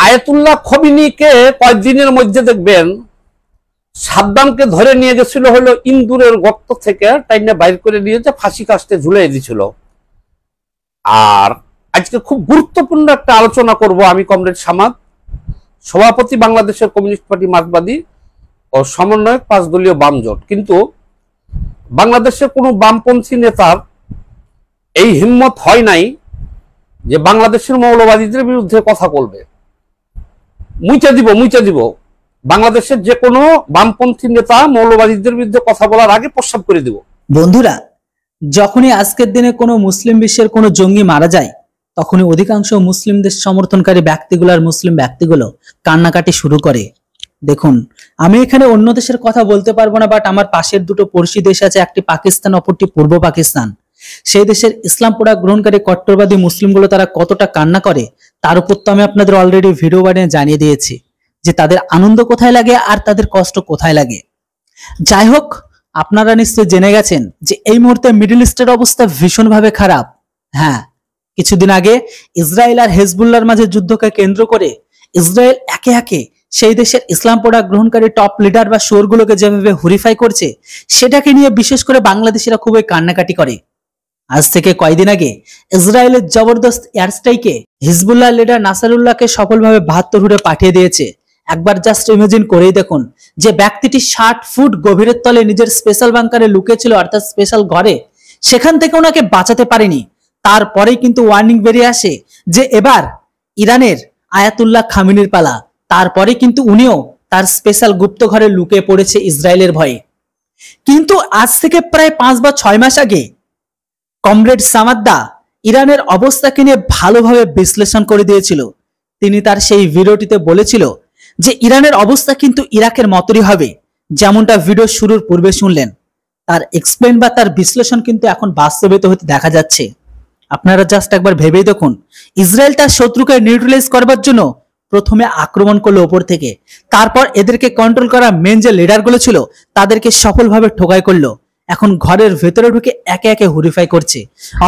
Ayatollah খমিনীকে কয়েকদিনের মধ্যে দেখবেন সাদ্দামকে ধরে নিয়ে গেছিল হলো ইন্দুরের গর্ত থেকে, টাইনা বাইর করে নিয়ে যে ফাঁসি কাস্টে ঝুলিয়ে দিয়েছিল। আর আজকে খুব গুরুত্বপূর্ণ একটা আলোচনা করব আমি, কমরেড সামাদ, সভাপতি বাংলাদেশের কমিউনিস্ট পার্টি মার্কসবাদী ও সমন্বয়ক 5 দলীয় বাম জোট। কিন্তু বাংলাদেশের কোনো বামপন্থী নেতার এই হিম্মত হয় নাই যে বাংলাদেশের মৌলবাদীদের বিরুদ্ধে কথা বলবে। মুইচা দিব বাংলাদেশের যে কোনো বামপন্থী নেতা মৌলবাদীদের বিরুদ্ধে কথা বলার আগে প্রস্তাব করে দিব। বন্ধুরা, যখনই আজকের দিনে কোনো মুসলিম বিশ্বের কোনো জঙ্গি মারা যায়, তখনই অধিকাংশ মুসলিমদের সমর্থনকারী মুসলিম ব্যক্তিগুলো কান্নাকাটি শুরু করে। দেখুন, আমি এখানে অন্য দেশের কথা বলতে পারবো না, বাট আমার পাশের দুটো পড়শি দেশ আছে, একটি পাকিস্তান, অপরটি পূর্ব পাকিস্তান। সেই দেশের ইসলাম পড়া গ্রহণকারী কট্টরবাদী মুসলিমগুলো তারা কতটা কান্না করে, তার উপর তো আমি আপনাদের অলরেডি ভিডিও বানিয়ে জানিয়ে দিয়েছি যে তাদের আনন্দ কোথায় লাগে আর তাদের কষ্ট কোথায় লাগে। যাই হোক, আপনারা নিশ্চয়ই জেনে গেছেন যে এই মুহূর্তে মিডল ইস্টের অবস্থা ভীষণভাবে খারাপ। হ্যাঁ, কিছুদিন আগে ইসরায়েল আর হেজবুল্লাহর মাঝে যুদ্ধকে কেন্দ্র করে ইসরায়েল একে একে সেই দেশের ইসলাম পড়া গ্রহণকারী টপ লিডার বা শোরগুলোকে যেভাবে হরিফাই করছে, সেটাকে নিয়ে বিশেষ করে বাংলাদেশিরা খুবই কান্নাকাটি করে। আজ থেকে কয়েকদিন আগে ইসরায়েলের জবরদস্ত এয়ার স্ট্রাইকে হিজবুল্লাহ লিডার নাসারুল্লাহকে সফলভাবে 72 উড়ে পাঠিয়ে দিয়েছে। একবার জাস্ট ইমাজিন করেই দেখুন যে ব্যক্তিটি 60 ফুট গভীরের তলে নিজের স্পেশাল বাংকারে লুকিয়েছিল, অর্থাৎ স্পেশাল ঘরে, সেখান থেকে ওনাকে বাঁচাতে পারেনি। তারপরেই কিন্তু ওয়ার্নিং বেরিয়ে আসে যে এবার ইরানের আয়াতুল্লাহ খামিনির পালা। তারপরে কিন্তু উনিও তার স্পেশাল গুপ্ত ঘরে লুকিয়ে পড়েছে ইসরায়েলের ভয়ে। কিন্তু আজ থেকে প্রায় 5 বা 6 মাস আগে কমরেড সামাদ্দা ইরানের অবস্থাকে নিয়ে ভালোভাবে বিশ্লেষণ করে দিয়েছিল। তিনি তার সেই ভিডিওটিতে বলেছিল যে ইরানের অবস্থা কিন্তু ইরাকের মতই হবে, যেমনটা ভিডিও শুরুর পূর্বে শুনলেন। তার এক্সপ্লেন বা তার বিশ্লেষণ কিন্তু এখন বাস্তবায়িত হতে দেখা যাচ্ছে। আপনারা জাস্ট একবার ভেবেই দেখুন, ইসরায়েল তার শত্রুকে নিউট্রালাইজ করবার জন্য প্রথমে আক্রমণ করলো উপর থেকে, তারপর এদেরকে কন্ট্রোল করা মেন যে লিডারগুলো ছিল তাদেরকে সফলভাবে ঠোকাই করলো। এখন ঘরের ভেতরে ঢুকে একে একে হরিফাই করছে।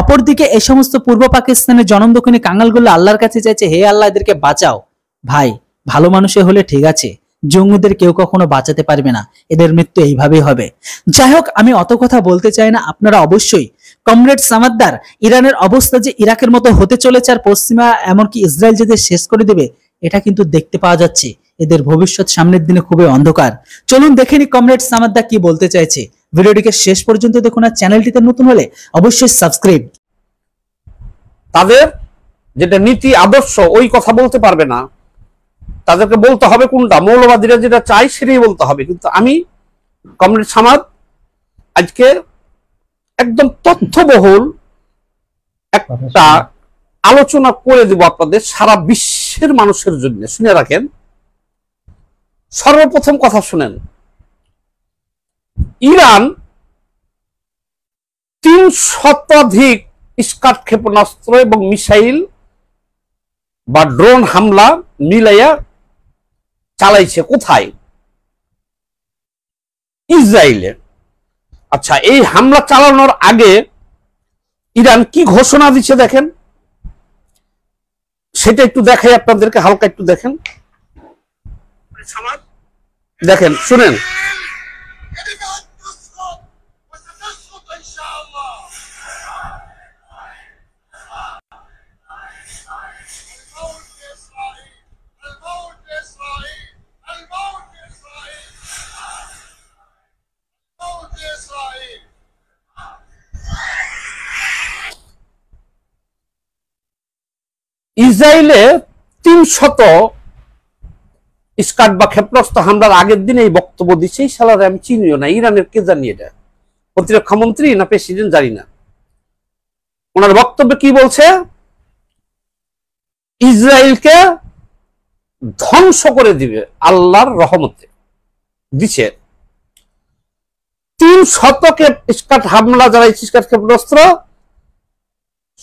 অপরদিকে এই সমস্ত পূর্ব পাকিস্তানের জনমদক্ষিণী কাঙ্গালগুলো আল্লাহর কাছে চাইছে, হে আল্লাহ এদেরকে বাঁচাও। ভাই, ভালো মানুষে হলে ঠিক আছে, জঙ্গিদের কেউ কখনো বাঁচাতে পারবে না, এদের মৃত্যু এইভাবেই হবে। যাই হোক, আমি অত কথা বলতে চাই না। আপনারা অবশ্যই কমরেড সামাদ্দার ইরানের অবস্থা যে ইরাকের মতো হতে চলেছে আর পশ্চিমা এমনকি ইসরায়েল যেদের শেষ করে দেবে, এটা কিন্তু দেখতে পাওয়া যাচ্ছে। এদের ভবিষ্যৎ সামনের দিনে খুবই অন্ধকার। চলুন দেখে নি কমরেড সামাদ্দা কি বলতে চাইছে। ভিডিওটিকে শেষ পর্যন্ত দেখুন, আর চ্যানেলটিতে নতুন হলে অবশ্যই সাবস্ক্রাইব। তাদের যেটা নীতি আদর্শ ওই কথা বলতে পারবে না, তাদেরকে বলতে হবে কোনটা, মৌলবাদীরা যেটা চাই সেটাই বলতে হবে। কিন্তু আমি কমরেড সামাদ আজকে একদম তথ্যবহুল একটা আলোচনা করে দেব আপনাদের সারা বিশ্বের মানুষের জন্য। শুনে রাখেন, সর্বপ্রথম কথা শুনেন। ইরান 300 স্কাড ক্ষেপণাস্ত্র এবং মিসাইল বা ড্রোন হামলা মিলাইয়া চালাইছে। কোথায়? ইসরায়েলে। আচ্ছা, এই হামলা চালানোর আগে ইরান কি ঘোষণা দিচ্ছে দেখেন, সেটা একটু দেখাই আপনাদেরকে, হালকা একটু দেখেন, শুনেন। ইসরায়েলে 300 স্কাড বা ক্ষেপণাস্ত্র হামলার আগের দিন এই বক্তব্য দিচ্ছে। এই সালারে আমি চিনিও না, ইরানের কে জানি, এটা প্রতিরক্ষা মন্ত্রী না প্রেসিডেন্ট জানি না। ওনার বক্তব্যে কি বলছে? ইসরায়েলকে ধ্বংস করে দিবে আল্লাহর রহমতে দিছে। 300 স্কাড হামলা যারা স্কাড ক্ষেপণাস্ত্র,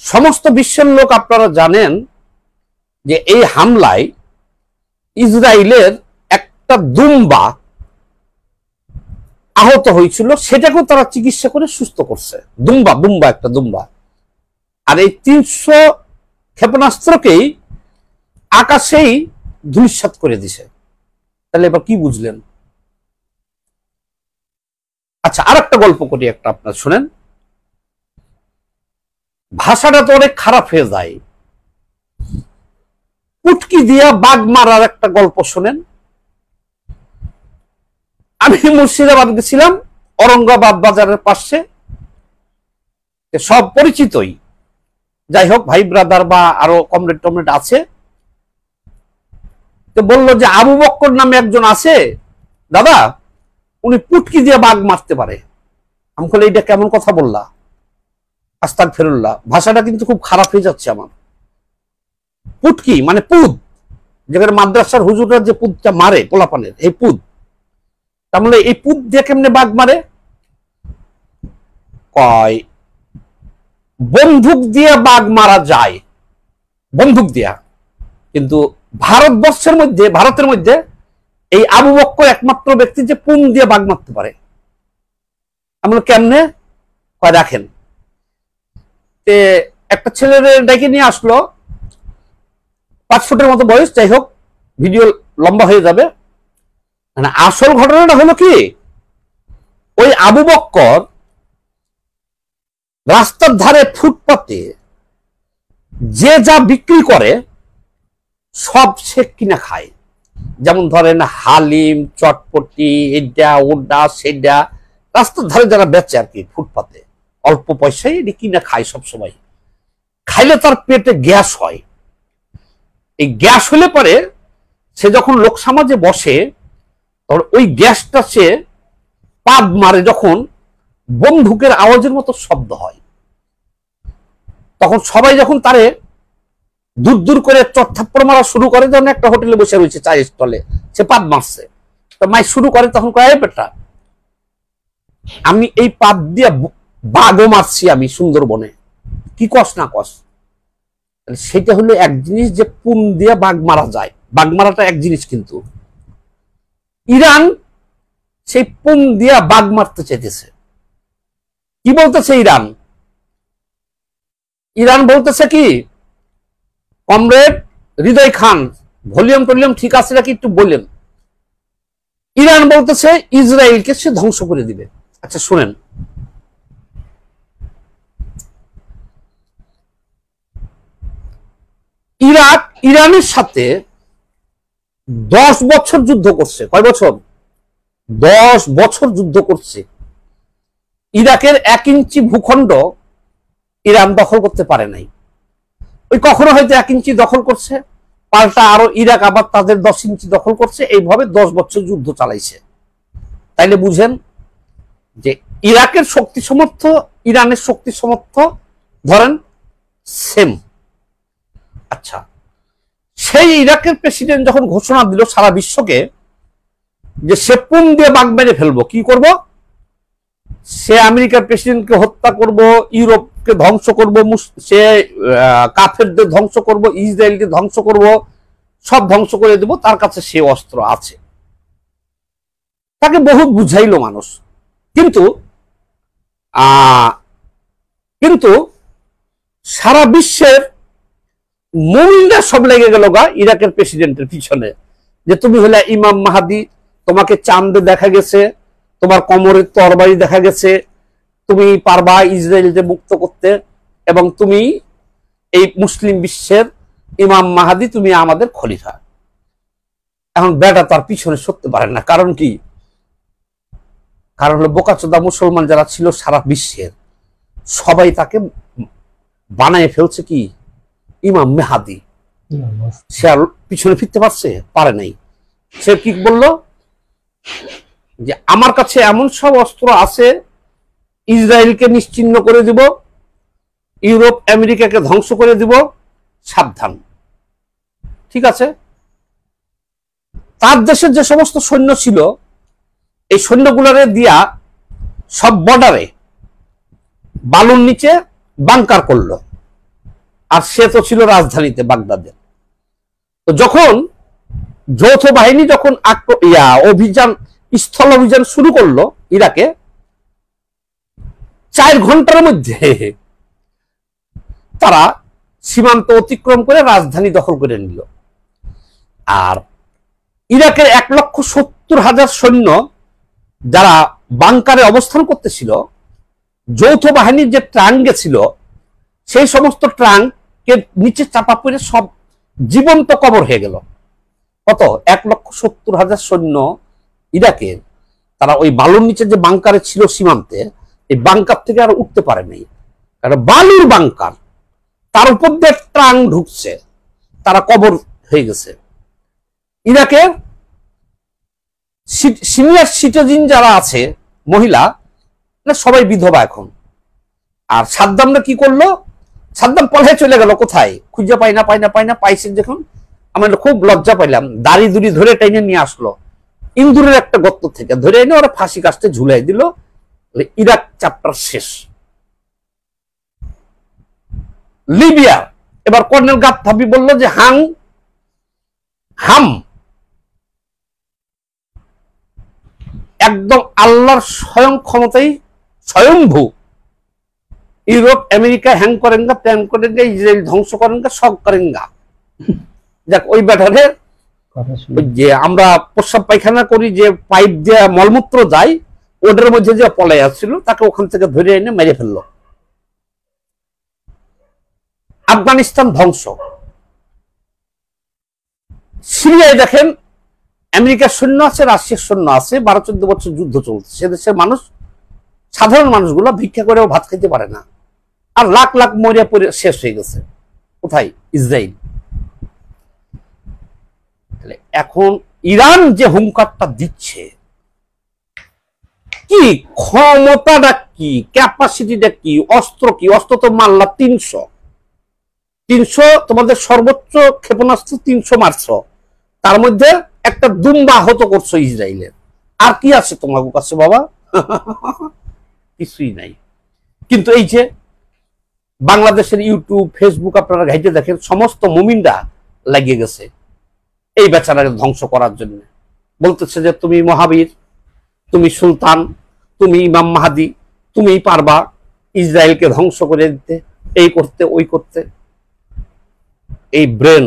সমস্ত বিশ্বের লোক আপনারা জানেন যে এই হামলায় ইসরায়েলের একটা দুম্বা আহত হয়েছিল, সেটাকেও তারা চিকিৎসা করে সুস্থ করছে। একটা দুম্বা। আর এই 300 ক্ষেপণাস্ত্রকেই আকাশেই ধূলিসাৎ করে দিছে। তাহলে এবার কি বুঝলেন? আচ্ছা, আর একটা গল্প করি, একটা আপনার শুনেন। ভাষাটা তো অনেক খারাপ হয়ে যায়। পুটকি দিয়া বাঘ মারার একটা গল্প শোনেন। আমি মুর্শিদাবাদ গেছিলাম, औरंगाबाद বাজারের পাশে, সব পরিচিতই, যাই হোক ভাই ব্রাদার বা আরো কমরেড টমরেড আছে। তো বললো যে আবু বক্কর নামে একজন আছে দাদা, উনি পুটকি দিয়ে বাঘ মারতে পারে। আমি বলে এটা কেমন কথা বললা? আস্তাগফিরুল্লাহ, ভাষাটা কিন্তু খুব খারাপ হয়ে যাচ্ছে আমার। পুটকি মানে পুদ, যেখানে মাদ্রাসার হুজুররা যে পুদটা মারে পোলাপানের, এই পুদ। তার মানে এই পুদ দিয়ে কেমনে বাঘ মারে? কয় বন্দুক দিয়ে বাঘ মারা যায়, বন্দুক দিয়া। কিন্তু ভারতের মধ্যে এই আবু বক্কর একমাত্র ব্যক্তি যে পুন দিয়ে বাঘ মারতে পারে। আমরা কেমনে? কয় দেখেন, একটা ছেলের ডেকে নিয়ে আসলো, 5 ফুটের মতো বয়স, যাই হোক ভিডিও লম্বা হয়ে যাবে। মানে আসল ঘটনাটা হলো কি, ওই আবু বক্কর রাস্তার ধারে ফুটপাতে যে যা বিক্রি করে সব সে কিনা খায়। যেমন ধরেন হালিম, চটপটি, এটা ওটা সেটা, রাস্তার ধারে যারা বেচে আর কি ফুটপাতে, অল্প পয়সায় এটি কিনা খায় সব সময়। খাইলে তার পেটে গ্যাস হয়। এই গ্যাস হলে পরে সে যখন লোক সমাজে বসে, তখন ওই গ্যাসটা সে পাদ মারে, যখন বন্দুকের আওয়াজের মতো শব্দ হয়, তখন সবাই যখন তারে দূর দূর করে চটথাপ্পড় মারা শুরু করে, যখন একটা হোটেলে বসে রয়েছে চায়ের স্টলে, সে পাদ মারছে, তো মাই শুরু করে, তখন কয় বেটা আমি এই পাদ দিয়ে বাঘও মারছি আমি সুন্দরবনে, কি কস না কস? সেটা হলো এক জিনিস, যে পুন দিয়ে বাঘ মারা যায়। বাঘ মারাটা এক জিনিস, কিন্তু ইরান সেই পুন দিয়ে বাঘ মারতে চাইতেছে। কি বলতেছে ইরান? ইরান বলতেছে কি, কমরেড হৃদয় খান, ভলিউম টলিউম ঠিক আছে নাকি একটু বললেন। ইরান বলতেছে ইসরায়েলকে সে ধ্বংস করে দিবে। আচ্ছা শুনেন, ইরানের সাথে 10 বছর যুদ্ধ করছে। কয় বছর? 10 বছর যুদ্ধ করছে। ইরাকের 1 ইঞ্চি ভূখণ্ড ইরান দখল করতে পারে নাই। ওই কখনো হয়তো 1 ইঞ্চি দখল করছে, পাল্টা আরো ইরাক আবার তাদের 10 ইঞ্চি দখল করছে, এইভাবে 10 বছর যুদ্ধ চালাইছে। তাইলে বুঝেন যে ইরাকের শক্তি সমর্থ, ইরানের শক্তি সমর্থ ধরেন সেম। আচ্ছা, সেই ইরাকের প্রেসিডেন্ট যখন ঘোষণা দিল সারা বিশ্বকে যে সে পুন দিয়ে বাঘ মেরে ফেলবো, কি করব? সে আমেরিকার প্রেসিডেন্টকে হত্যা করব, ইউরোপকে ধ্বংস করব, সে কাফেরদের ধ্বংস করব, ইসরায়েলকে ধ্বংস করব, সব ধ্বংস করে দেব, তার কাছে সে অস্ত্র আছে। তাকে বহু বুঝাইলো মানুষ, কিন্তু কিন্তু সারা বিশ্বের মুমিনরা সব লেগে গেল গা ইরাকের প্রেসিডেন্টের পিছনে, যে তুমি হলে ইমাম মাহাদি, তোমাকে চাঁদে দেখা গেছে, তোমার কোমরের তরবারি দেখা গেছে, তুমি পারবা ইসরায়েলকে মুক্ত করতে, এবং তুমি এই মুসলিম বিশ্বের ইমাম মাহাদি, তুমি আমাদের খলিফা। এখন বেটা তার পিছনে সরতে পারে না। কারণ কি? কারণ হলো বোকাচোদা মুসলমান যারা ছিল সারা বিশ্বের, সবাই তাকে বানায় ফেলছে কি ইমাম মেহাদি। সে আর পিছনে ফিরতে পারে নাই। সে কি বলল যে আমার কাছে এমন সব অস্ত্র আছে, ইসরায়েলকে নিশ্চিহ্ন করে দিব, ইউরোপ আমেরিকাকে ধ্বংস করে দিব, সাবধান। ঠিক আছে, তার দেশের যে সমস্ত সৈন্য ছিল, এই সৈন্যগুলোরে দিয়া সব বর্ডারে বালুর নিচে বাংকার করলো। আর সে তো ছিল রাজধানীতে বাগদাদে। তো যখন যৌথ বাহিনী যখন অভিযান, স্থল অভিযান শুরু করলো ইরাকে, 4 ঘন্টার মধ্যে তারা সীমান্ত অতিক্রম করে রাজধানী দখল করে নিল। আর ইরাকের 1,70,000 সৈন্য যারা বাংকারে অবস্থান করতেছিল, যৌথ বাহিনীর যে ট্রাঙ্ক গেছিল সেই সমস্ত ট্রাঙ্কের নিচে চাপা পড়ে সব জীবন্ত কবর হয়ে গেল। কত? 1,70,000 সৈন্য ইরাকের, তারা ওই বালুর নিচে যে বাংকারে ছিল সীমান্তে, এই বাংকার থেকে আর উঠতে পারেনি, কারণ বালুর বাংকার, তার উপর দিয়ে ট্রাঙ্ক ঢুকছে, তারা কবর হয়ে গেছে। ইরাকের সিনিয়র সিটিজেন যারা আছে মহিলা, সবাই বিধবা এখন। আর সাদ্দামরা কি করলো? সাদ্দাম পলায় চলে গেল কোথায়, খুঁজে পাই না, পাইছে যখন আমরা খুব লজ্জা পাইলাম, দাড়ি দুড়ি ধরে টাইনে নিয়ে আসলো ইন্দুরের একটা গর্ত থেকে, ধরে এনে ওরা ফাঁসি কাস্টে ঝুলাই দিল। ইরাক চ্যাপ্টার শেষ। লিবিয়া, এবার কর্নেল গাদ্দাফি বলল যে হাম একদম আল্লাহর স্বয়ং ক্ষমতাই স্বয়ংভূ, ইউরোপ আমেরিকা হ্যাং করেঙ্গা, প্ল্যান করেঙ্গা, ইসরায়েল ধ্বংস করেঙ্গা, সব করেঙ্গা। যাক, ওই ব্যাটারে যে আমরা প্রস্রাব পায়খানা করি, যে পাইপ দিয়ে মলমূত্র যায়, ওটার মধ্যে যে পলাই আসছিল তাকে ওখান থেকে ধরে এনে মেরে ফেললো। আফগানিস্তান ধ্বংস। সিরিয়ায় দেখেন আমেরিকার সৈন্য আছে, রাশিয়ার সৈন্য আছে, 12-14 বছর যুদ্ধ চলছে। সে দেশের মানুষ, সাধারণ মানুষগুলো ভিক্ষা করেও ভাত খেতে পারে না, আর লাখ লাখ মরিয়া পড়ে শেষ হয়ে গেছে। কোথায়? ইসরায়েল। এখন ইরান যে হুঙ্কারটা দিচ্ছে, কি ক্ষমতাটা, কি ক্যাপাসিটিটা, কি অস্ত্র, কি অস্ত্র তো মারলা 300 তোমাদের সর্বোচ্চ ক্ষেপণাস্ত্র 300 মারছ, তার মধ্যে একটা দুম্বা আহত করছো ইসরায়েলের। আর কি আছে তোমার কাছে বাবা? কিছুই নাই। কিন্তু এই যে বাংলাদেশের ইউটিউব, ফেসবুক আপনারা ঘাইতে দেখেন, সমস্ত মুমিনরা লাগিয়ে গেছে এই বেচারাকে ধ্বংস করার জন্য। বলতেছে যে তুমি মহাবীর, তুমি সুলতান, তুমি ইমাম মাহাদি, তুমি পারবা ইসরায়েলকে ধ্বংস করে দিতে, এই করতে ওই করতে। এই ব্রেন,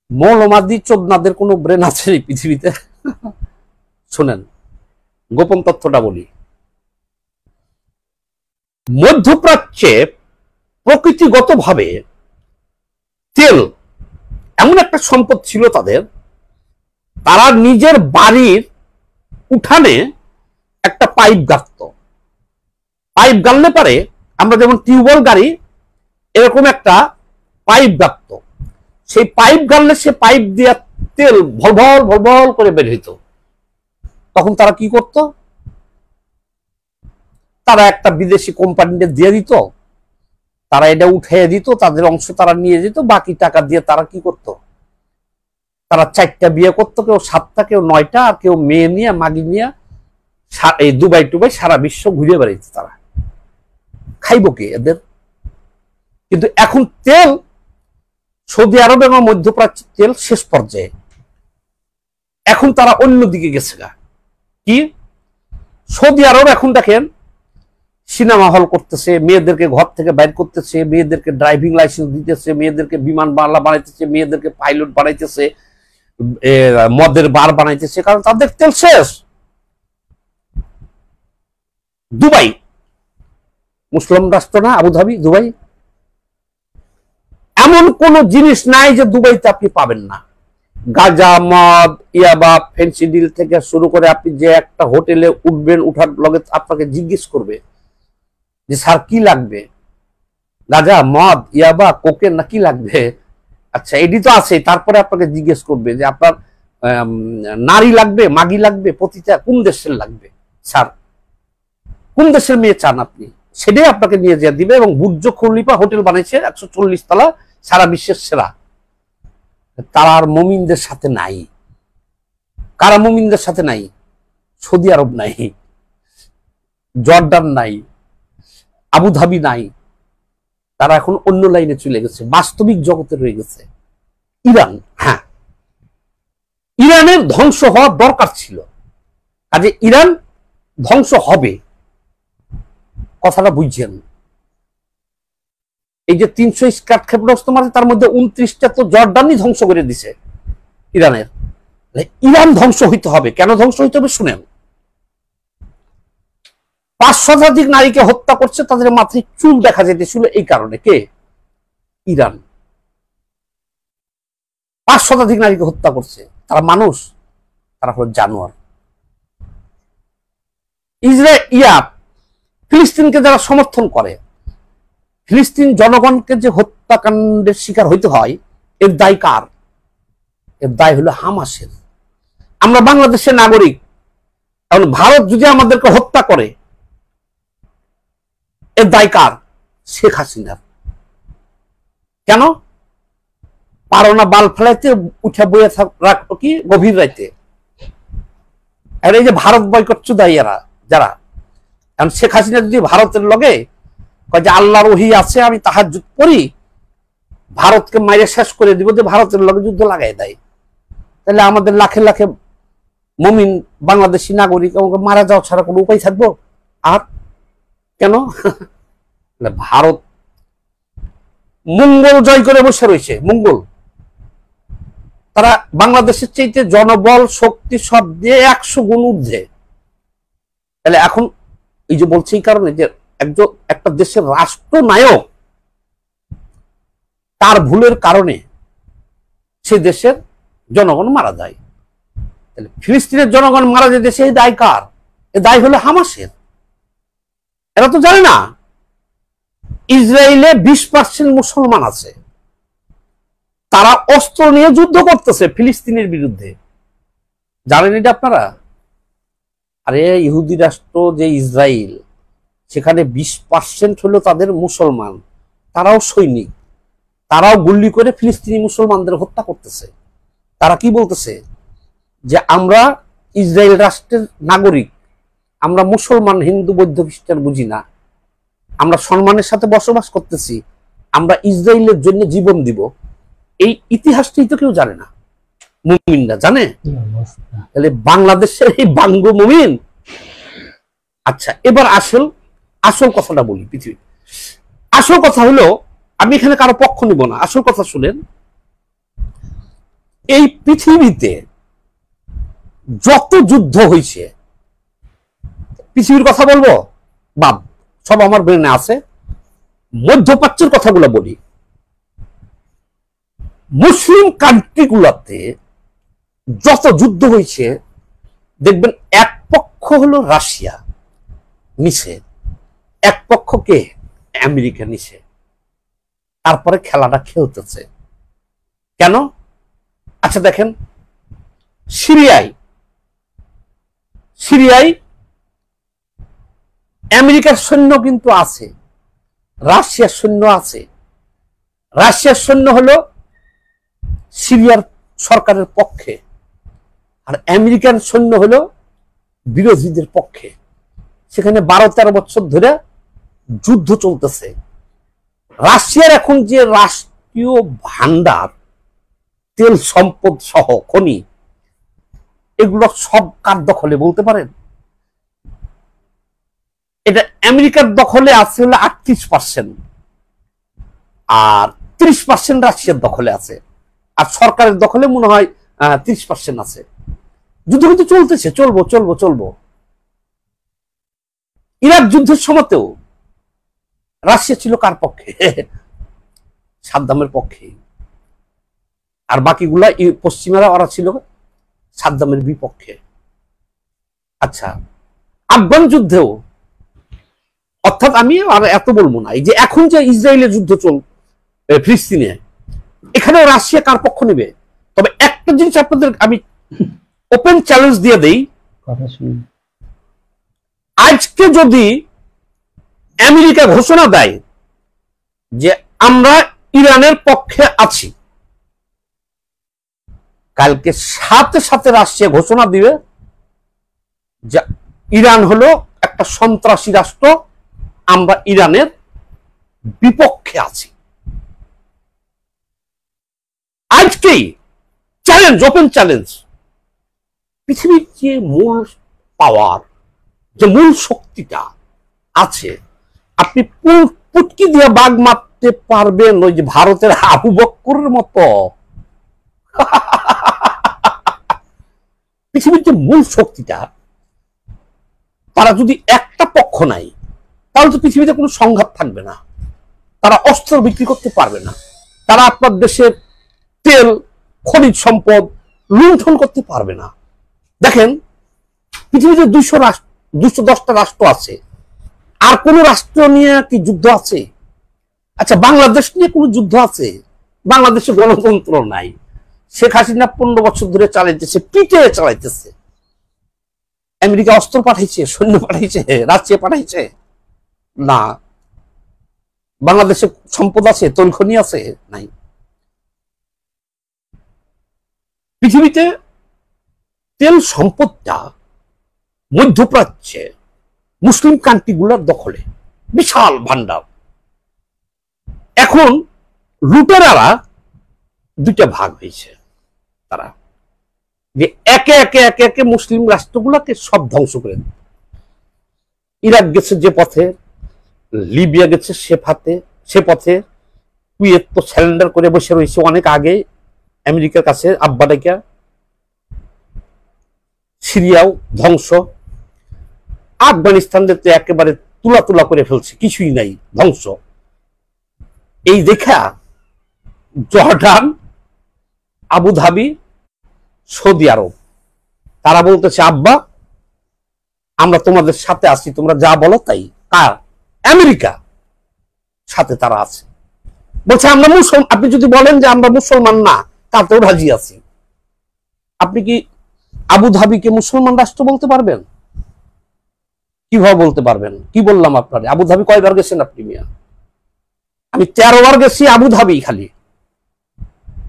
মৌলবাদী চোদনাদের কোনো ব্রেন আছে এই পৃথিবীতে? শুনেন, গোপন তথ্যটা বলি। মধ্যপ্রাচ্যে প্রকৃতিগতভাবে তেল এমন একটা সম্পদ ছিল তাদের, তারা নিজের বাড়ির উঠানে একটা পাইপ গাড়ত। পাইপ গাড়লে পারে, আমরা যেমন টিউবওয়েল গাড়ি, এরকম একটা পাইপ গাড়ত। সেই পাইপ গাড়লে সে পাইপ দিয়ে তেল ভলভল ভলভল করে বের হইত। তখন তারা কি করত? তারা একটা বিদেশি কোম্পানিতে দিয়ে দিত, তারা এটা উঠিয়ে দিত, তাদের অংশ তারা নিয়ে যেত, বাকি টাকা দিয়ে তারা কি করত? তারা 4টা বিয়ে করতো, কেউ 7টা, কেউ 9টা, আর কেউ মেয়ে নিয়ে, মাগি নিয়ে এই দুবাই টুবাই সারা বিশ্ব ঘুরে বেড়াইত। তারা খাইব কে এদের? কিন্তু এখন তেল, সৌদি আরব এবং মধ্যপ্রাচ্যের তেল শেষ পর্যায়ে। এখন তারা অন্যদিকে গেছে গা। কি? সৌদি আরব এখন দেখেন সিনেমা হল করতেছে, মেয়েদেরকে ঘর থেকে বাইর করতেছে, মেয়েদেরকে ড্রাইভিং লাইসেন্স দিতেছে, মেয়েদেরকে বিমান বাংলা বানাইতেছে, মেয়েদেরকে পাইলট বানাইতেছে, মদের বার বানাইতেছে, কারণ তাদের তেল শেষ। দুবাই মুসলিম রাষ্ট্র না, আবুধাবি, দুবাই, এমন কোন জিনিস নাই যে দুবাইতে আপনি পাবেন না। গাঁজা, মদ, ইয়াবা, ফেন্সিডিল থেকে শুরু করে আপনি যে একটা হোটেলে উঠবেন, উঠার লগে আপনাকে জিজ্ঞেস করবে যে স্যার কি লাগবে, গাঁজা, মদ, ইয়াবা, কোকেন না কি লাগবে? আচ্ছা, এটি তো আছে। তারপরে আপনাকে জিজ্ঞেস করবে যে আপনার নারী লাগবে, মাগি লাগবে, পতিতা কোন দেশের লাগবে, স্যার কোন দেশের মেয়ে চান আপনি, সেটাই আপনাকে নিয়ে যেয়ে দিবে। এবং বুর্জ খলিফা হোটেল বানাইছে 140 তলা, সারা বিশ্বের সেরা। তারা আর মুমিনদের সাথে নাই। কারা মুমিনদের সাথে নাই? সৌদি আরব নাই, জর্ডান নাই, আবুধাবি নাই। তারা এখন অন্য লাইনে চলে গেছে, বাস্তবিক জগতে রয়ে গেছে। ইরান, হ্যাঁ, ইরানের ধ্বংস হওয়ার দরকার ছিল, কাজে ইরান ধ্বংস হবে, কথাটা বুঝছেন? এই যে 300 স্কাট ক্ষেপণাস্ত্র মারছে, তার মধ্যে 29টা তো জর্ডানই ধ্বংস করে দিছে ইরানের। ইরান ধ্বংস হইতে হবে, কেন ধ্বংস হইতে হবে শুনেন। 5 শতাধিক নারীকে হত্যা করছে, তাদের মাথায় চুল দেখা যেতেছিল এই কারণে। কে? ইরান। 5 শতাধিক নারীকে হত্যা করছে। তারা মানুষ? তারা হলো জানোয়ার। ফিলিস্তিনকে যারা সমর্থন করে, ফিলিস্তিন জনগণকে যে হত্যাকাণ্ডের শিকার হইতে হয়, এর দায় কার? এর দায় হলো হামাসের। আমরা বাংলাদেশের নাগরিক, কারণ ভারত যদি আমাদেরকে হত্যা করে, এর দায় কার? শেখ হাসিনার। কেন পারো না বাল ফেলাইতে, উঠে বইয়ে রাখতো কি গভীর রাইতে? আর এই যে ভারত বয়কট চুদাইয়ারা যারা, কারণ শেখ হাসিনা যদি ভারতের লগে কয় যে আল্লাহর ওহী আছে, আমি তাহাজ্জুদ করি, ভারতকে মাইরে শেষ করে দিব, যে ভারতের লগে যুদ্ধ লাগাই দেয়, তাহলে আমাদের লাখে লাখে মুমিন বাংলাদেশি নাগরিক আমাকে মারা যাওয়া ছাড়া কোনো উপায় থাকবো? আর কেন? ভারত মঙ্গল জয় করে বসে রয়েছে। মঙ্গল, তারা বাংলাদেশের চাইতে জনবল শক্তি সব দিয়ে 100 গুণ ঊর্ধ্বে। তাহলে এখন এই যে বলছে এই কারণে যে একটা দেশের রাষ্ট্রনায়ক তার ভুলের কারণে সে দেশের জনগণ মারা যায়। তাহলে ফিলিস্তিনের জনগণ মারা যায়, দেশে এই দায় কার? এ দায় হলো হামাসের। এরা তো জানে না ইসরায়েলে 20% মুসলমান আছে, তারা অস্ত্র নিয়ে যুদ্ধ করতেছে ফিলিস্তিনের বিরুদ্ধে। জানেন এটা আপনারা? আরে ইহুদি রাষ্ট্র যে ইসরায়েল, সেখানে 20% হলো তাদের মুসলমান, তারাও সৈনিক, তারাও গুলি করে ফিলিস্তিনি মুসলমানদের হত্যা করতেছে। তারা কি বলতেছে? যে আমরা ইসরায়েল রাষ্ট্রের নাগরিক, আমরা মুসলমান, হিন্দু, বৌদ্ধ, খ্রিস্টান বুঝি না, আমরা সম্মানের সাথে বসবাস করতেছি, আমরা ইসরায়েলের জন্য জীবন দিব। এই ইতিহাসটাই তো কেউ জানে না, মুমিনরা জানে। তাহলে বাংলাদেশের এই বাঙ্গ মুমিন। আচ্ছা, এবার আসল কথাটা বলি। পৃথিবী আসল কথা হলো, আমি এখানে কারো পক্ষ নিব না, আসল কথা শুনেন। এই পৃথিবীতে যত যুদ্ধ হয়েছে, পৃথিবীর কথা বলবো বাপ, সব আমার ব্রেনে আছে, মধ্যপ্রাচ্যের কথাগুলো বলি। মুসলিম কান্ট্রিগুলোতে যত যুদ্ধ হয়েছে, দেখবেন এক পক্ষ হলো রাশিয়া নিচে, এক পক্ষ কে? আমেরিকা নিচে। তারপরে খেলাটা খেলতেছে কেন? আচ্ছা দেখেন, সিরিয়ায় আমেরিকার সৈন্য কিন্তু আছে, রাশিয়ার সৈন্য আছে। রাশিয়ার সৈন্য হলো সিরিয়ার সরকারের পক্ষে, আর আমেরিকান সৈন্য হলো বিরোধীদের পক্ষে। সেখানে 12-13 বছর ধরে যুদ্ধ চলতেছে। রাশিয়ার এখন যে রাষ্ট্রীয় ভান্ডার, তেল সম্পদ সহ খনি, এগুলো সব কার দখলে বলতে পারেন? এটা আমেরিকার দখলে আছে হলো 38%, আর 30% রাশিয়ার দখলে আছে, আর সরকারের দখলে মনে হয় 30% আছে। যুদ্ধ কিন্তু চলতেছে, চলবো। ইরাক যুদ্ধের সময়তেও রাশিয়া ছিল কার পক্ষে? সাদ্দামের পক্ষে। আর বাকিগুলা পশ্চিমারা, ওরা ছিল সাদ্দামের বিপক্ষে। আচ্ছা, আফগান যুদ্ধেও, অর্থাৎ আমি আর এত বলবো না, এই যে এখন যে ইসরায়েলের যুদ্ধ ফিলিস্তিনে, এখানে রাশিয়া কার পক্ষ নেবে? তবে একটা জিনিস আপনাদের আমি ওপেন চ্যালেঞ্জ দিয়ে দেই, আজকে যদি আমেরিকা ঘোষণা দেয় যে আমরা ইরানের পক্ষে আছি, কালকে সাথে সাথে রাশিয়া ঘোষণা দিবে যে ইরান হলো একটা সন্ত্রাসী রাষ্ট্র, আমরা ইরানের বিপক্ষে আছি। আজকেই চ্যালেঞ্জ, ওপেন চ্যালেঞ্জ। পৃথিবীর যে মূল পাওয়ার, যে মূল শক্তিটা আছে, আপনি পুটকি দিয়ে বাঘ করতে পারবেন ওই যে ভারতের আবু বক্করের মতো? পৃথিবীর যে মূল শক্তিটা, তারা যদি একটা পক্ষ নাই, তাহলে তো পৃথিবীতে কোনো সংঘাত থাকবে না। তারা অস্ত্র বিক্রি করতে পারবে না, তারা আপনার দেশের তেল খনিজ সম্পদ লুণ্ঠন করতে পারবে না। দেখেন, পৃথিবীতে 210টা রাষ্ট্র আছে, আর কোন রাষ্ট্র নিয়ে কি যুদ্ধ আছে? আচ্ছা, বাংলাদেশ নিয়ে কোনো যুদ্ধ আছে? বাংলাদেশে গণতন্ত্র নাই। শেখ হাসিনা 15 বছর ধরে চালাইতেছে, পিটে চালাইতেছে। আমেরিকা অস্ত্র পাঠাইছে, সৈন্য পাঠাইছে, রাশিয়া পাঠাইছে না। বাংলাদেশে সম্পদ আছে, তৈল খনি আছে? নাই। পৃথিবীতে তেল সম্পদটা মধ্যপ্রাচ্যে মুসলিম কান্ট্রিগুলোর দখলে, বিশাল ভান্ডার। এখন লুটেরারা দুইটা ভাগ হয়েছে, তারা যে একে একে একে একে মুসলিম রাষ্ট্রগুলোকে সব ধ্বংস করে দেয়। ইরাক গেছে যে পথে, লিবিয়া গেছে সে পথে, কুয়েত তো স্যালেন্ডার করে বসে রয়েছে অনেক আগে আমেরিকার কাছে আব্বা ডাইকা। সিরিয়াও ধ্বংস, আফগানিস্তান তো একেবারে তুলা তুলা করে ফেলছে, কিছুই নাই, ধ্বংস। এই দেখা জর্ডান, আবুধাবি, সৌদি আরব তারা বলতেছে, আব্বা আমরা তোমাদের সাথে আছি, তোমরা যা বলো তাই। কার? আমেরিকা সাথে তারা আছে, বলছে আমরা মুসলমান। আপনি যদি বলেন যে আমরা মুসলমান না, তাতেও রাজি আছি। আপনি কি আবুধাবিকে মুসলমান রাষ্ট্র বলতে পারবেন? কিভাবে বলতে পারবেন? কি বললাম আপনার? আবুধাবি কয়বার গেছেন আপনি মিয়া? আমি 13 বার গেছি আবুধাবি খালি।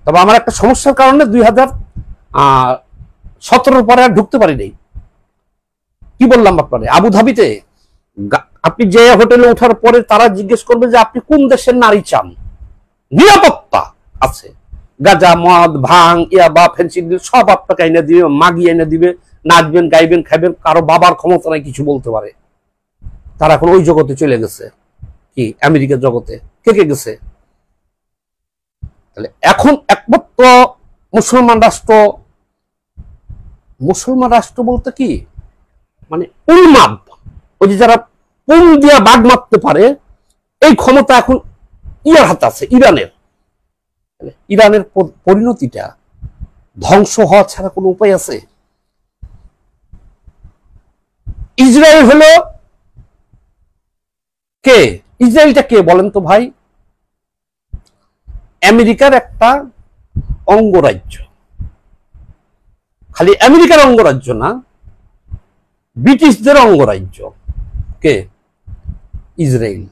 তবে আমার একটা সমস্যার কারণে 2017 পরে আর ঢুকতে পারি নাই। কি বললাম আপনার? আবুধাবিতে আপনি যে হোটেলে ওঠার পরে তারা জিজ্ঞেস করবে যে আপনি কোন দেশের নারী চান। নিরাপত্তা আছে, গাঁজা, মদ, ভাং, ইয়াবা, ফেন্সিডিল সব আপনাকে এনে দিবে, মাগি এনে দিবে, নাচবেন, গাইবেন, খাইবেন। কারো বাবার ক্ষমতা নাই কিছু বলতে পারে। তারা এখন ওই জগতে চলে গেছে। কি আমেরিকার জগতে কে কে গেছে? তাহলে এখন একমাত্র মুসলমান রাষ্ট্র বলতে কি মানে উন্মাদ, ওই যে যারা পুম দিয়া বাঘ মারতে পারে, এই ক্ষমতা এখন ইয়ার হাতে আছে, ইরানের। ইরানের পরিণতিটা ধ্বংস হওয়া ছাড়া কোনো উপায় আছে? ইসরায়েল হলো কে? ইসরায়েলটা কে বলেন তো ভাই? আমেরিকার একটা অঙ্গরাজ্য। খালি আমেরিকার অঙ্গরাজ্য না, ব্রিটিশদের অঙ্গরাজ্য। কে? ইসরায়েল।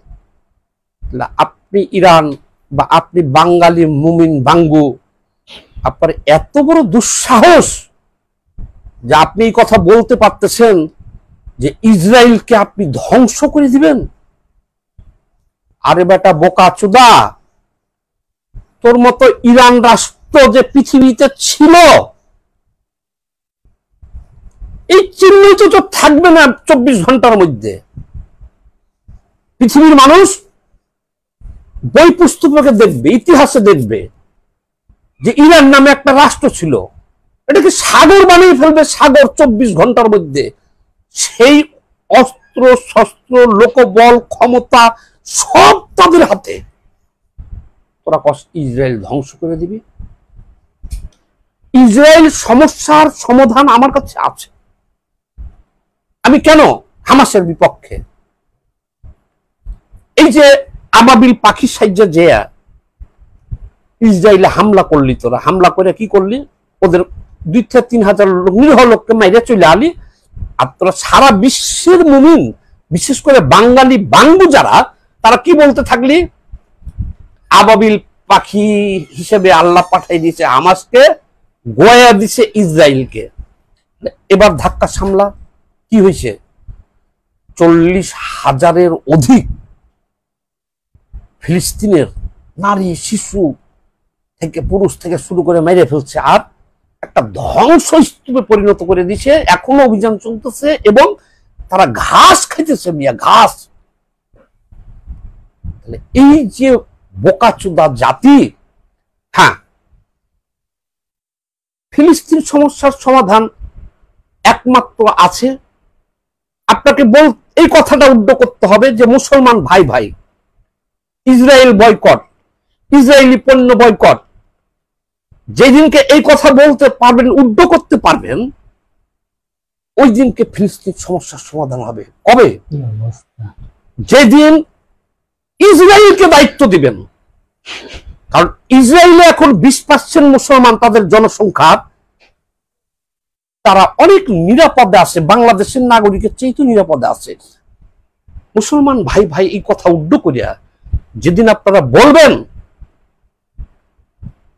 আপনি ইরান বা আপনি বাঙালি মুমিন বাঙ্গু, আপনার এত বড় দুঃসাহস যে আপনি এই কথা বলতে পারতেছেন যে ইসরায়েলকে আপনি ধ্বংস করে দিবেন? আরে বেটা বোকা চোদা, তোর মতো ইরান রাষ্ট্র যে পৃথিবীতে ছিল, এই চিহ্নিত তো থাকবে না 24 ঘন্টার মধ্যে। পৃথিবীর মানুষ বই পুস্তকে দেখবে, ইতিহাসে দেখবে যে ইরান নামে একটা রাষ্ট্র ছিল, এটাকে সাগর বানিয়ে ফেলবে, সাগর 24 ঘন্টার মধ্যে। সেই অস্ত্র শস্ত্র, লোকবল, ক্ষমতা সব তাদের হাতে। তোরা ইসরায়েল ধ্বংস করে দিবি? ইসরায়েল সমস্যার সমাধান আমার কাছে আছে। আমি কেন হামাসের বিপক্ষে? এই যে আবাবিল পাখির সাহায্যে যে ইসরায়েলে হামলা করলি, তোরা হামলা করে কি করলি? ওদের 2-3 হাজার নিরীহ লোককে মাইরে চলে আলি। আর তোরা সারা বিশ্বের মুমিন, বিশেষ করে বাঙালি বাঙ্গু যারা, তারা কি বলতে থাকলি? আবাবিল পাখি হিসেবে আল্লাহ পাঠাই দিয়েছে হামাসকে, গোয়া দিছে ইসরায়েলকে। এবার ধাক্কা সামলা। কি হয়েছে? 40,000-এর অধিক ফিলিস্তিনের নারী, শিশু থেকে পুরুষ থেকে শুরু করে মেরে ফেলছে, আর একটা ধ্বংসস্তূপে পরিণত করে দিছে। এখনো অভিযান চলতেছে এবং তারা ঘাস খাইতেছে মিয়া, ঘাস। এই যে বোকাচোদা জাতি। হ্যাঁ, ফিলিস্তিন সমস্যার সমাধান একমাত্র আছে, আপনাকে এই কথাটা উদ্যোগ করতে হবে যে মুসলমান ভাই ভাই, ইসরায়েল বয়কট, ইসরায়েলি পণ্য বয়কট। যেদিনকে এই কথা বলতে পারবেন, উদ্যোগ করতে পারবেন, ওই দিনকে ফিলিস্তিন সমস্যার সমাধান হবে। কবে? যেদিন ইসরায়েলকে দায়িত্ব দিবেন। কারণ ইসরায়েলে এখন 20% মুসলমান, তাদের জনসংখ্যা, তারা অনেক নিরাপদে আছে, বাংলাদেশের নাগরিকের চেয়ে তো নিরাপদে আছে। মুসলমান ভাই ভাই এই কথা উদ্যোগ করিয়া যেদিন আপনারা বলবেন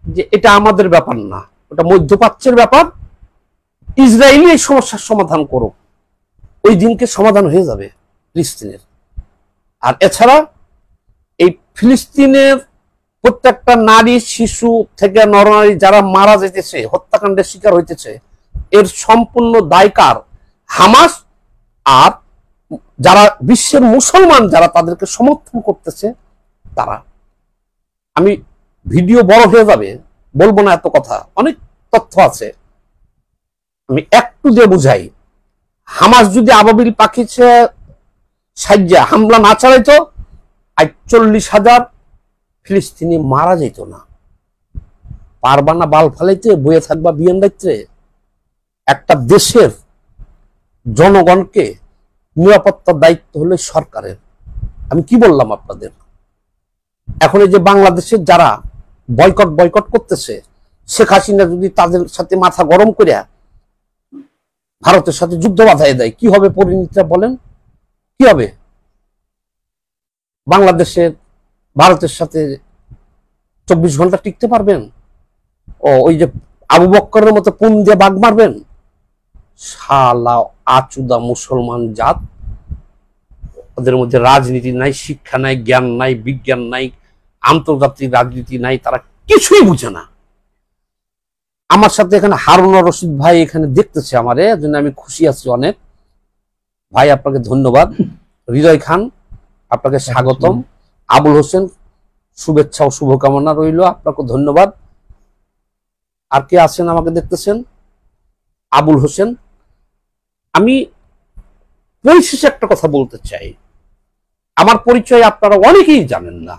যে এটা আমাদের ব্যাপার না, ওটা মধ্যপ্রাচ্যের ব্যাপার, ইসরায়েলি এই সমস্যার সমাধান করুক, ওই দিনকে সমাধান হয়ে যাবে ফিলিস্তিনের। আর এছাড়া এই ফিলিস্তিনের প্রত্যেকটা নারী শিশু থেকে নরনারী যারা মারা যেতেছে, হত্যাকাণ্ডের শিকার হইতেছে, এর সম্পূর্ণ দায়কার হামাস আর যারা বিশ্বের মুসলমান যারা তাদেরকে সমর্থন করতেছে তারা। আমি ভিডিও বড় হয়ে যাবে, বলবো না এত কথা, অনেক তথ্য আছে, আমি একটু দিয়ে বুঝাই। হামাস যদি আবাবিল পাখি সাজ্জা হামলা না চালাইতো, ৪৮,০০০ ফিলিস্তিনি মারা যেত না। পারবা না বাল ফালাইতে, বয়ে থাকবা বিয়ান রাইতে? একটা দেশের জনগণকে নিরাপত্তার দায়িত্ব হলো সরকারের। আমি কি বললাম আপনাদের? এখন এই যে বাংলাদেশের যারা বয়কট করতেছে, শেখ হাসিনা যদি তাদের সাথে মাথা গরম করিয়া ভারতের সাথে যুদ্ধ বাধায় দেয়, কি হবে পরিণতিটা বলেন? কি হবে? বাংলাদেশের ভারতের সাথে 24 ঘন্টা টিকতে পারবেন? ওই যে আবু বক্করের মতো পুন দিয়ে বাঘ মারবেন? শালা আচুদা মুসলমান জাত, ওদের মধ্যে রাজনীতি নাই, শিক্ষা নাই, জ্ঞান নাই, বিজ্ঞান নাই, আন্তর্জাতিক রাজনীতি নাই, তারা কিছুই বুঝে না। আমার সাথে এখানে হারুনুর রশিদ ভাই এখানে দেখতেছে আমারে, জন্য আমি খুশি আছি অনেক। ভাই আপনাকে ধন্যবাদ। হৃদয় খান আপনাকে স্বাগতম। আবুল হোসেন শুভেচ্ছা ও শুভকামনা রইল, আপনাকে ধন্যবাদ। আর কে আছেন আমাকে দেখতেছেন? আবুল হোসেন। আমি পরিশেষে একটা কথা বলতে চাই, আমার পরিচয় আপনারা অনেকেই জানেন না।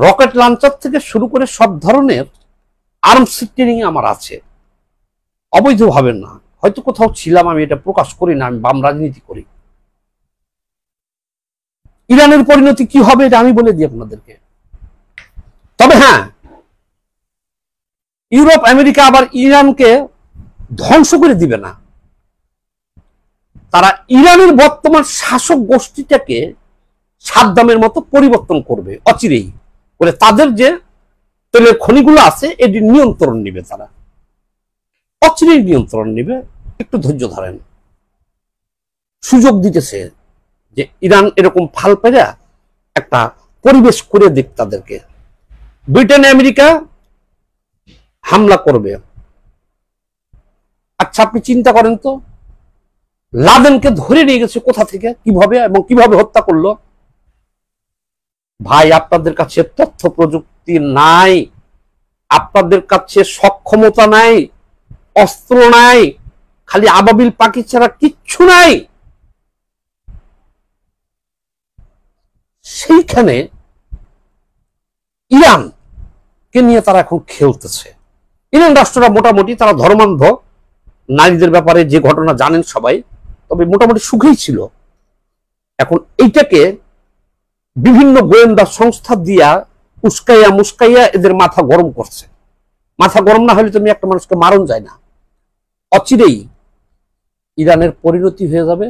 রকেট লঞ্চার থেকে শুরু করে সব ধরনের আর্মস ট্রেনিং আমার আছে, অবৈধভাবে না। হয়তো কোথাও ছিলাম, আমি এটা প্রকাশ করি না, আমি বাম রাজনীতি করি। ইরানের পরিণতি কি হবে এটা আমি বলে দিই আপনাদেরকে। তবে হ্যাঁ, ইউরোপ আমেরিকা আবার ইরানকে ধ্বংস করে দিবে না। তারা ইরানের বর্তমান শাসক গোষ্ঠীটাকে সাদ্দামের মতো পরিবর্তন করবে অচিরেই, বলে তাদের যে তেলের খনিগুলো আছে এটি নিয়ন্ত্রণ নিবে, তারা অচিরেই নিয়ন্ত্রণ নিবে। একটু ধৈর্য ধরেন। সুযোগ দিতেছে যে ইরান এরকম ফাল পেরা একটা পরিবেশ করে দিক তাদেরকে। ব্রিটেন আমেরিকা হামলা করবে। আচ্ছা আপনি চিন্তা করেন তো, লাদেনকে ধরে নিয়ে গেছে কোথা থেকে, কিভাবে এবং কিভাবে হত্যা করলো? ভাই আপনাদের কাছে তথ্য প্রযুক্তি নাই, আপনাদের কাছে সক্ষমতা নাই, অস্ত্র নাই, খালি আবাবিল পাখি ছাড়া কিচ্ছু নাই। সেইখানে ইরানকে নিয়ে তারা এখন খেলতেছে। ইরান রাষ্ট্রটা মোটামুটি তারা ধর্মান্ধ, নারীদের ব্যাপারে যে ঘটনা জানেন সবাই, তবে মোটামুটি সুখেই ছিল। এখন এইটাকে বিভিন্ন গোয়েন্দা সংস্থা দিয়া উস্কাইয়া মুস্কাইয়া এদের মাথা গরম করছে। মাথা গরম না হলে তুমি একটা মানুষকে মারণ যায় না। অচিরেই ইরানের পরিণতি হয়ে যাবে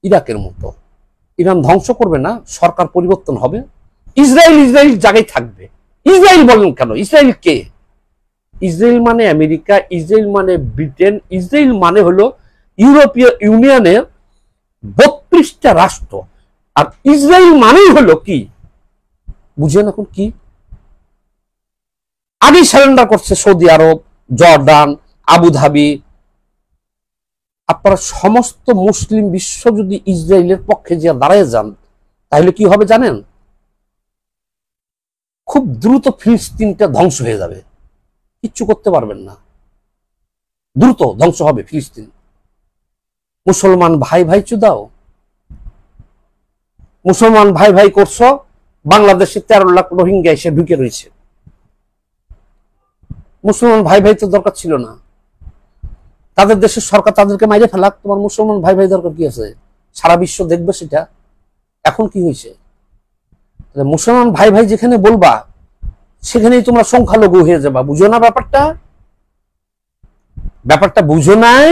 ইরাকের মতো। ইরান ধ্বংস করবে না, সরকার পরিবর্তন হবে, ইসরায়েল জায়গায় থাকবে। ইসরায়েল বলেন কেন? ইসরায়েল কে? ইসরায়েল মানে আমেরিকা, ইসরায়েল মানে ব্রিটেন, ইসরায়েল মানে হলো ইউরোপীয় ইউনিয়নের 32টা রাষ্ট্র। আর ইসরায়েল মানেই হলো কি বুঝেন এখন কি? আগেই সারেন্ডার করছে সৌদি আরব, জর্ডান, আবুধাবি। আপনারা সমস্ত মুসলিম বিশ্ব যদি ইসরায়েলের পক্ষে যে দাঁড়ায় যান, তাহলে কি হবে জানেন? খুব দ্রুত ফিলিস্তিনটা ধ্বংস হয়ে যাবে, কিচ্ছু করতে পারবেন না, দ্রুত ধ্বংস হবে ফিলিস্তিন। মুসলমান ভাই ভাই চুদাও, মুসলমান ভাই ভাই করছো, বাংলাদেশে 13 লাখ রোহিঙ্গা এসে ঢুকে রয়েছে। মুসলমান ভাই ভাই তো দরকার ছিল না, তাদের দেশের সরকার তাদেরকে মাইরে ফেলাক, তোমার মুসলমান ভাই ভাই দরকার কি আছে? সারা বিশ্ব দেখবে সেটা। এখন কি হয়েছে? মুসলমান ভাই ভাই যেখানে বলবা সেখানেই তোমরা সংখ্যালঘু হয়ে যাবা। বুঝো না ব্যাপারটা? ব্যাপারটা বুঝো নাই?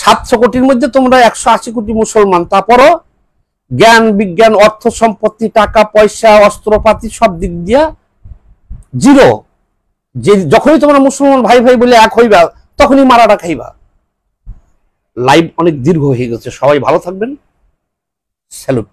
700 কোটির মধ্যে তোমরা 180 কোটি মুসলমান, তারপরও জ্ঞান বিজ্ঞান অর্থ সম্পত্তি টাকা পয়সা অস্ত্রপাতি সব দিক দিয়া জিরো। যে যখনই তোমরা মুসলমান ভাই ভাই বলে এক হইবা তখনই মারাটা খাইবা। লাইভ অনেক দীর্ঘ হয়ে গেছে, সবাই ভালো থাকবেন। স্যালুট।